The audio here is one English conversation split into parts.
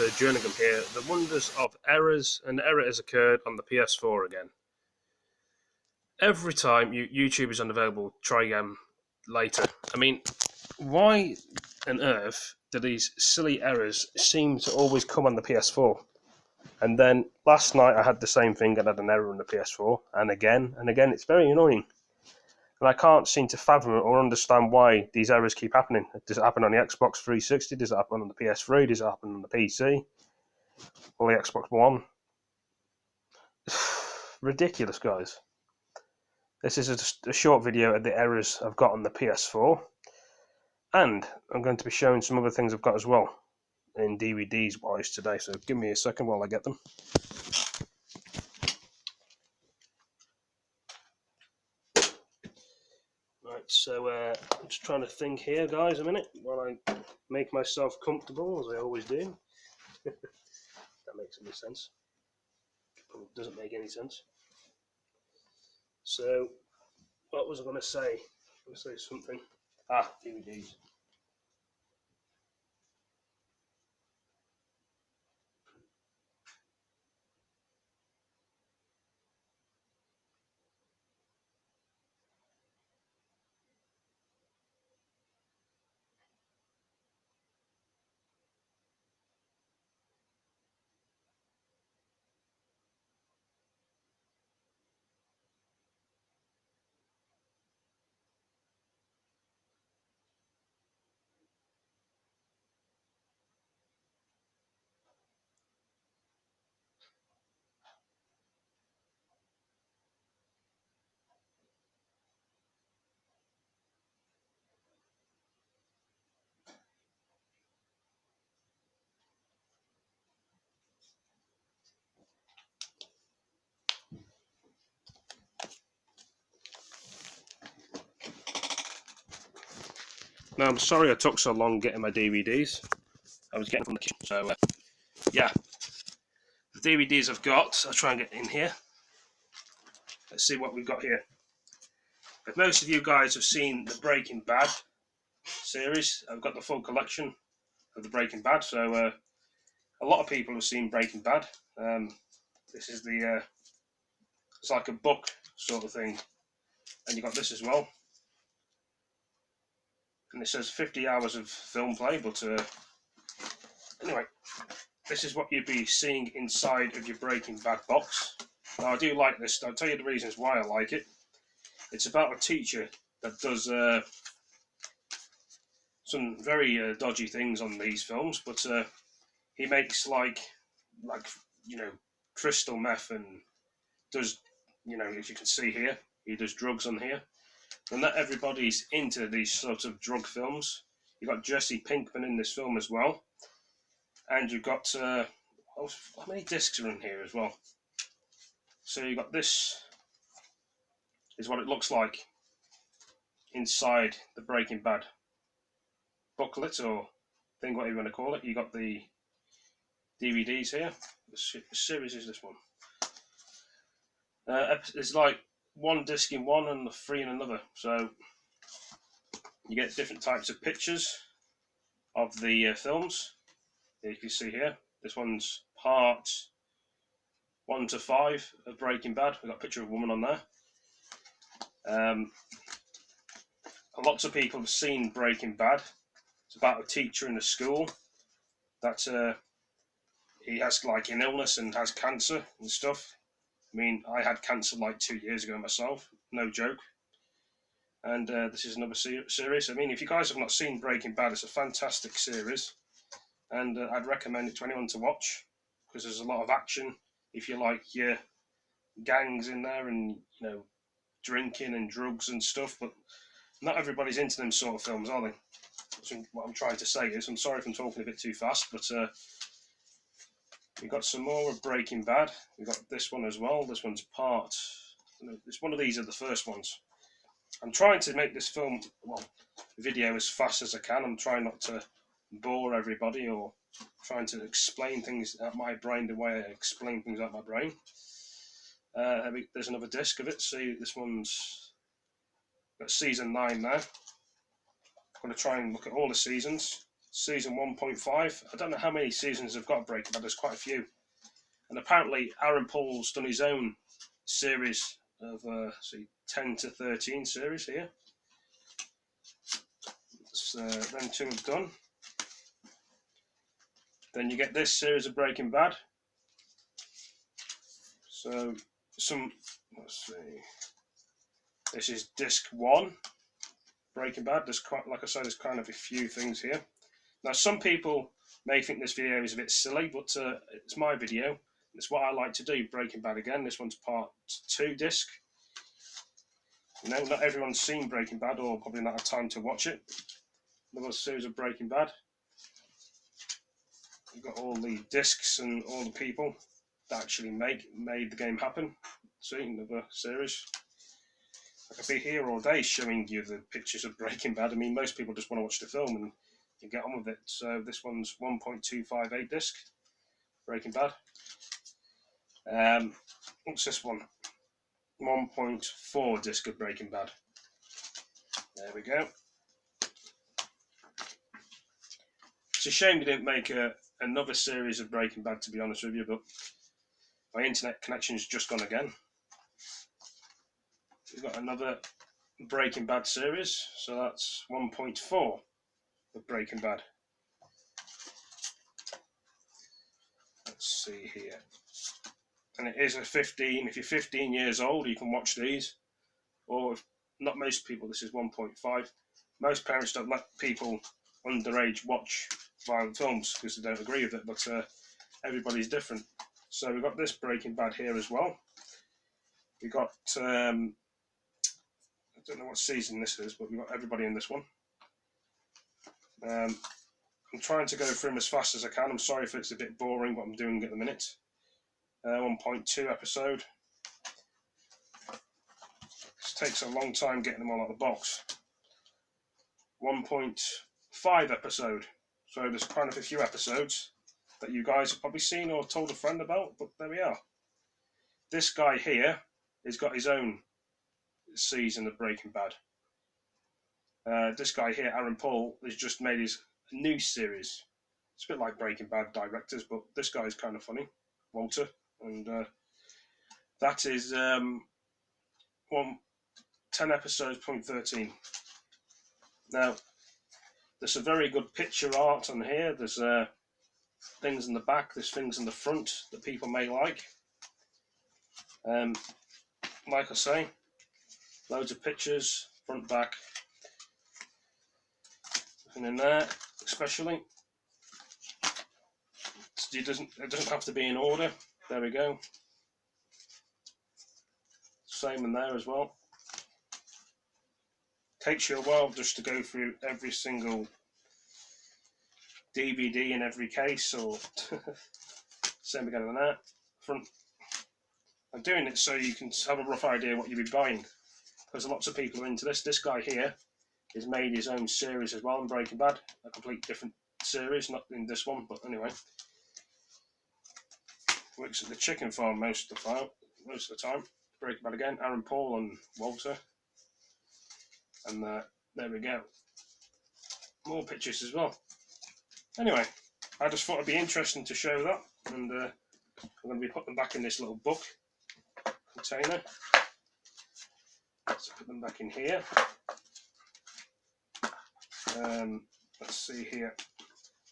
Jerningam here. The wonders of errors. An error has occurred on the PS4 again. Every time YouTube is unavailable, try again later. I mean, why on earth do these silly errors seem to always come on the PS4? And then last night I had the same thing. I had an error on the PS4, and again. It's very annoying. And I can't seem to fathom or understand why these errors keep happening. Does it happen on the Xbox 360? Does it happen on the PS3? Does it happen on the PC? Or the Xbox One? Ridiculous, guys. This is just a short video of the errors I've got on the PS4. And I'm going to be showing some other things I've got as well in DVDs wise today. So give me a second while I get them. Right, so I'm just trying to think here, guys, a minute, while I make myself comfortable, as I always do. That makes any sense. Probably doesn't make any sense. So, what was I going to say? I'm going to say something. DVDs. Now, I'm sorry I took so long getting my DVDs. I was getting from the kitchen, so yeah. The DVDs I've got, I'll try and get in here. Let's see what we've got here. If most of you guys have seen the Breaking Bad series, I've got the full collection of the Breaking Bad, so a lot of people have seen Breaking Bad. This is the, it's like a book sort of thing, and you got this as well. And it says 50 hours of film play, but anyway, this is what you'd be seeing inside of your Breaking Bad box. Now, I do like this. I'll tell you the reasons why I like it. It's about a teacher that does some very dodgy things on these films, but he makes like crystal meth and does, as you can see here, he does drugs on here. And not everybody's into these sorts of drug films. You've got Jesse Pinkman in this film as well. And you've got, how many discs are in here as well? So you've got this, is what it looks like inside the Breaking Bad booklet or thing, whatever you want to call it. You've got the DVDs here. The series is this one. It's like one disc in one and 3 in another. So you get different types of pictures of the films. You can see here, this one's part 1 to 5 of Breaking Bad. We've got a picture of a woman on there. Lots of people have seen Breaking Bad. It's about a teacher in a school that he has like an illness and has cancer and stuff. I mean, I had cancer like 2 years ago myself, no joke. And this is another series. I mean, if you guys have not seen Breaking Bad, it's a fantastic series. And I'd recommend it to anyone to watch, because there's a lot of action. If you like your gangs in there and, drinking and drugs and stuff, but not everybody's into them sort of films, are they? So what I'm trying to say is, I'm sorry if I'm talking a bit too fast, but we've got some more of Breaking Bad. We've got this one as well. This one's part, it's one of these are the first ones. I'm trying to make this video as fast as I can. I'm trying not to bore everybody or trying to explain things out my brain the way I explain things out my brain. There's another disc of it. See, this one's got season 9 now. I'm going to try and look at all the seasons. season 1.5. I don't know how many seasons they've got Breaking Bad. There's quite a few. And apparently Aaron Paul's done his own series of 10 to 13 series here. So them two have done. Then you get this series of Breaking Bad. So let's see. This is disc 1, Breaking Bad. There's quite, like I said, there's kind of a few things here. Now, some people may think this video is a bit silly, but it's my video. It's what I like to do, Breaking Bad again. This one's part 2 disc. You know, not everyone's seen Breaking Bad or probably not had time to watch it. Another series of Breaking Bad. You've got all the discs and all the people that actually made the game happen. See, another series. I could be here all day showing you the pictures of Breaking Bad. I mean, most people just want to watch the film and you get on with it. So this one's 1.258 disc, Breaking Bad. What's this one? 1.4 disc of Breaking Bad. There we go. It's a shame they didn't make another series of Breaking Bad, to be honest with you, but my internet connection's just gone again. We've got another Breaking Bad series, so that's 1.4 of Breaking Bad. Let's see here. And it is a 15, if you're 15 years old, you can watch these. Or if not most people, this is 1.5. Most parents don't let people underage watch violent films because they don't agree with it, but everybody's different. So we've got this Breaking Bad here as well. We've got, I don't know what season this is, but we've got everybody in this one. I'm trying to go through them as fast as I can. I'm sorry if it's a bit boring what I'm doing at the minute. 1.2 episode. It takes a long time getting them all out of the box. 1.5 episode. So there's kind of a few episodes that you guys have probably seen or told a friend about, but there we are. This guy here has got his own season of Breaking Bad. This guy here, Aaron Paul, has just made his new series. It's a bit like Breaking Bad directors, but this guy's kind of funny, Walter, and that is 10 episodes, 0.13. Now, there's a very good picture art on here. There's things in the back, there's things in the front that people may like. Like I say, loads of pictures, front, back, nothing in there, especially. It doesn't have to be in order. There we go. Same in there as well. Takes you a while just to go through every single DVD in every case, or same again on that. Front. I'm doing it so you can have a rough idea what you'll be buying, because lots of people are into this. This guy here has made his own series as well in Breaking Bad, a complete different series, not in this one, but anyway. Works at the chicken farm most of the time. Breaking Bad again, Aaron Paul and Walter. And there we go. More pictures as well. Anyway, I just thought it'd be interesting to show that, and I'm going to be putting them back in this little book container. Let's put them back in here. Let's see here.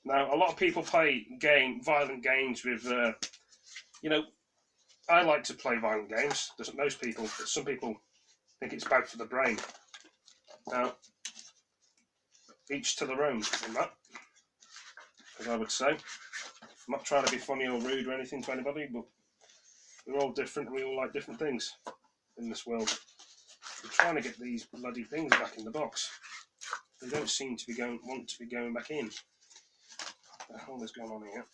Now, a lot of people play violent games with, you know, I like to play violent games. Doesn't most people, but some people think it's bad for the brain. Now, each to their own in that, as I would say. I'm not trying to be funny or rude or anything to anybody, but we're all different and we all like different things in this world. I'm trying to get these bloody things back in the box. They don't seem to be want to be going back in. What the hell is going on here?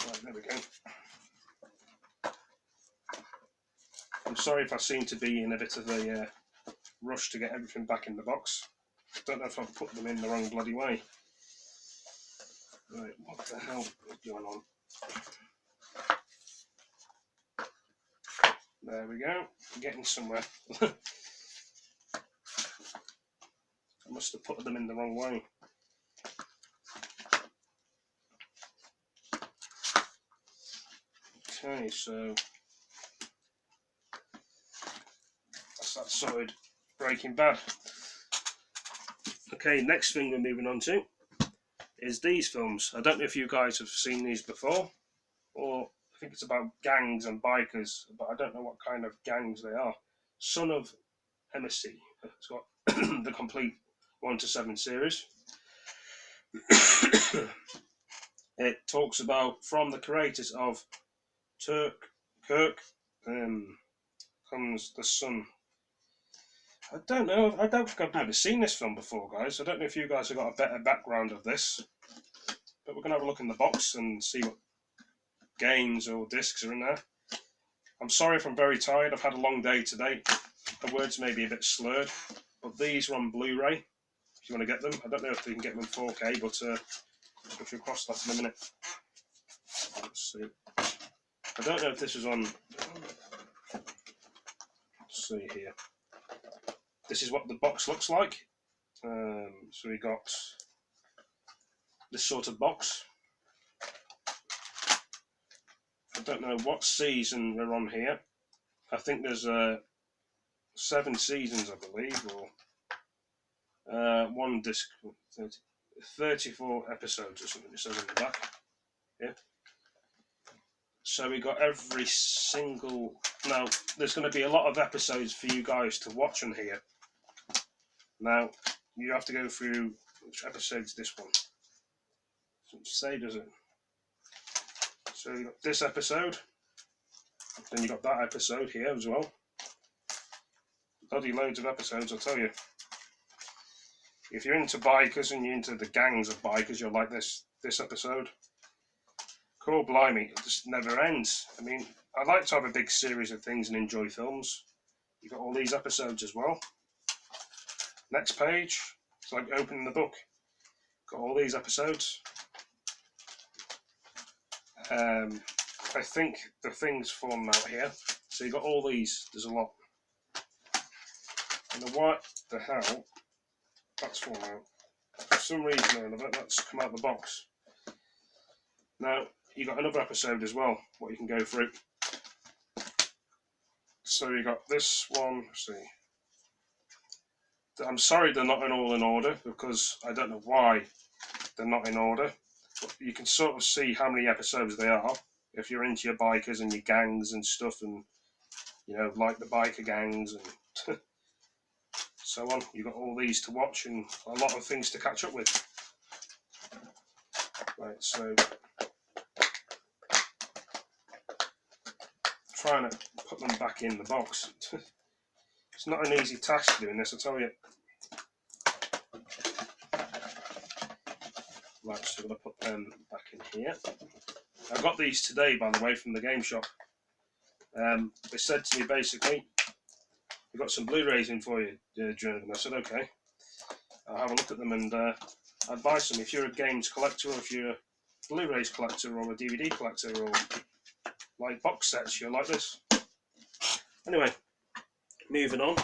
Right, there we go. I'm sorry if I seem to be in a bit of a rush to get everything back in the box. I don't know if I've put them in the wrong bloody way. Right, what the hell is going on? There we go, getting somewhere. I must have put them in the wrong way. Okay, so that's that sorted Breaking Bad. Okay, next thing we're moving on to is these films. I don't know if you guys have seen these before, or I think it's about gangs and bikers, but I don't know what kind of gangs they are. Son of MSC. It's got the complete 1 to 7 series. It talks about, from the creators of Kirk, comes the son. I don't know. I don't think I've never seen this film before, guys. I don't know if you guys have got a better background of this, but we're going to have a look in the box and see what games or discs are in there. I'm sorry if I'm very tired. I've had a long day today. The words may be a bit slurred, but these are on Blu-ray. If you want to get them, I don't know if you can get them in 4K, but we'll go across that in a minute. Let's see. I don't know if this is on. Let's see here. This is what the box looks like. So we got this sort of box. I don't know what season we're on here. I think there's 7 seasons, I believe, or one disc, 34 episodes or something. It says in the back. Yeah. So we got every single. Now there's going to be a lot of episodes for you guys to watch on here. Now you have to go through which episode's this one. Doesn't say, does it? So you got this episode, then you got that episode here as well. Bloody loads of episodes, I'll tell you. If you're into bikers and you're into the gangs of bikers, you'll like this episode. Cool, blimey, it just never ends. I mean, I like to have a big series of things and enjoy films. You've got all these episodes as well. Next page, it's like opening the book. Got all these episodes. I think the thing's fallen out here. So you got all these. There's a lot. And what the hell? That's fallen out. For some reason or another, that's come out of the box. Now you got another episode as well. What you can go through. So you got this one. Let's see. I'm sorry they're not all in order because I don't know why they're not in order. But you can sort of see how many episodes they are if you're into your bikers and your gangs and stuff, and you know, like the biker gangs and so on. You've got all these to watch and a lot of things to catch up with. Right, so trying to put them back in the box. It's not an easy task doing this, I tell you. Right, so I'm going to put them back in here. I got these today, by the way, from the game shop. They said to me basically, we've got some Blu-rays in for you, Jerningam. I said, okay. I'll have a look at them and I'd buy some. If you're a games collector, or if you're a Blu-rays collector, or a DVD collector, or like box sets, you'll like this. Anyway, moving on.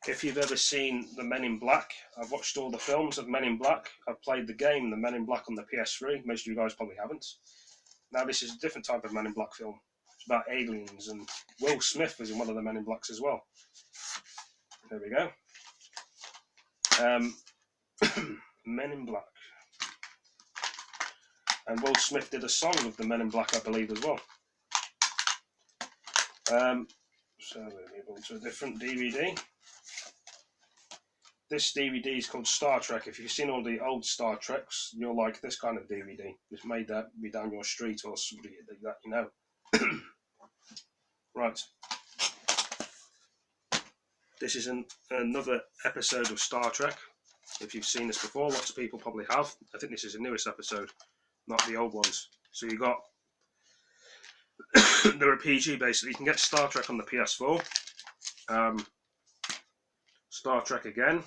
If you've ever seen the Men in Black, I've watched all the films of Men in Black. I've played the game, the Men in Black, on the PS3. Most of you guys probably haven't. Now this is a different type of Men in Black film. It's about aliens, and Will Smith was in one of the Men in Blacks as well. There we go. Men in Black. And Will Smith did a song of the Men in Black, I believe, as well. So we'll move on to a different DVD. This DVD is called Star Trek. If you've seen all the old Star Treks, you'll like this kind of DVD. It's made that be down your street or somebody that you know. Right. This is another episode of Star Trek. If you've seen this before, lots of people probably have. I think this is the newest episode, not the old ones. So you got they're a PG basically. You can get Star Trek on the PS4. Star Trek again.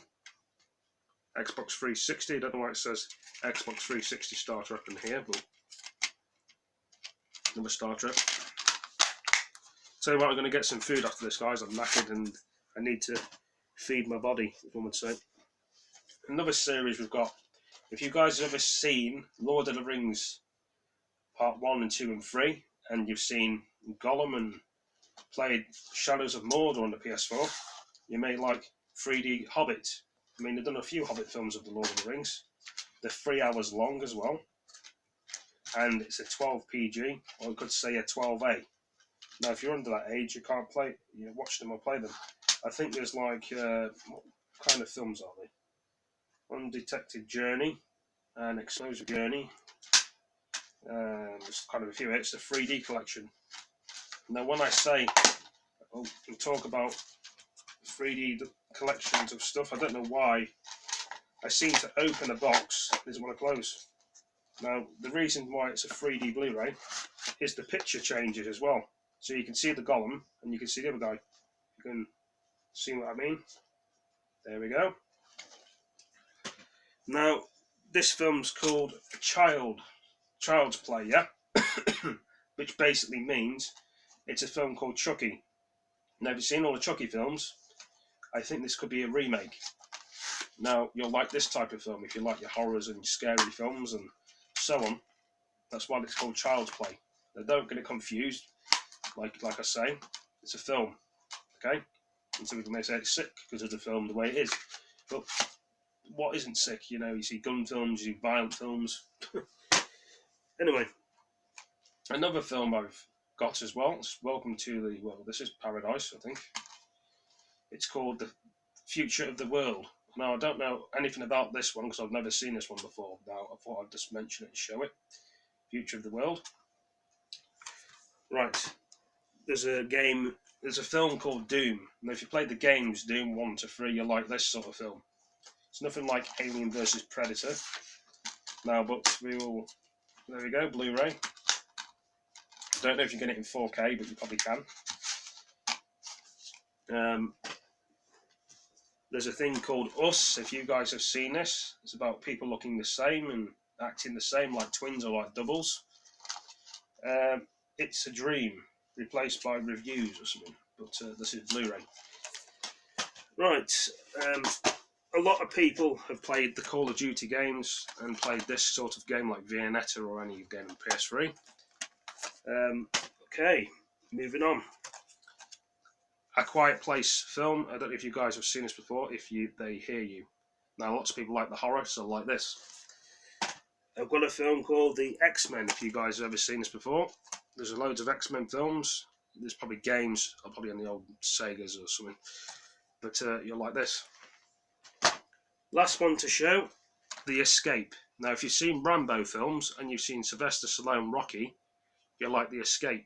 Xbox 360. I don't know why it says Xbox 360 Star Trek in here, but another Star Trek. Tell you what, I'm going to get some food after this, guys. I'm knackered and I need to feed my body, as one would say. Another series we've got. If you guys have ever seen Lord of the Rings Part 1 and 2 and 3, and you've seen Gollum and played Shadows of Mordor on the PS4, you may like 3D Hobbit. I mean, they've done a few Hobbit films of the Lord of the Rings. They're 3 hours long as well. And it's a 12 PG, or you could say a 12A. Now, if you're under that age, you can't watch them or play them. I think there's like, what kind of films are they? Undetected Journey and Explosive Journey. There's kind of a few. It's the 3D collection. Now, when I say, we talk about 3D collections of stuff, I don't know why I seem to open a box, it doesn't want to close. Now, the reason why it's a 3D Blu-ray is the picture changes as well. So you can see the Gollum and you can see the other guy. You can see what I mean? There we go. Now, this film's called Child's Play, yeah? Which basically means it's a film called Chucky. Now, if you've seen all the Chucky films, I think this could be a remake. Now, you'll like this type of film if you like your horrors and scary films and so on. That's why it's called Child's Play. Now, don't get it confused. Like I say, it's a film, okay? And some people may say it's sick because of the film, the way it is. But what isn't sick? You know, you see gun films, you see violent films. Anyway, another film I've got as well. It's Welcome to the, well, this is Paradise, I think. It's called The Future of the World. Now, I don't know anything about this one because I've never seen this one before. Now, I thought I'd just mention it and show it. Future of the World. Right. There's a film called Doom. Now, if you played the games Doom 1 to 3, you'll like this sort of film. It's nothing like Alien versus Predator. Now, but there we go, Blu-ray. Don't know if you get it in 4K, but you probably can. There's a thing called Us, if you guys have seen this. It's about people looking the same and acting the same, like twins or like doubles. It's a Dream, replaced by Reviews or something, but this is Blu-ray. Right, a lot of people have played the Call of Duty games and played this sort of game like Viennetta or any game on PS3. Okay, moving on. A Quiet Place film. I don't know if you guys have seen this before, they hear you. Now, lots of people like the horror, so like this. I've got a film called The X-Men, if you guys have ever seen this before. There's loads of X-Men films. There's probably games, or probably on the old Segas or something. But you'll like this. Last one to show, The Escape. Now, if you've seen Rambo films and you've seen Sylvester Stallone Rocky, you'll like The Escape.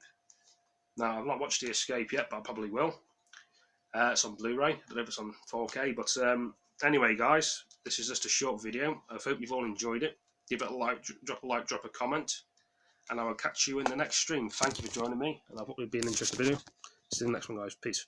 Now, I've not watched The Escape yet, but I probably will. It's on Blu-ray. I don't know if it's on 4K, but anyway, guys, this is just a short video. I hope you've all enjoyed it. Give it a like, drop a comment, and I will catch you in the next stream. Thank you for joining me, and I hope it'll be an interesting video. See you in the next one, guys. Peace.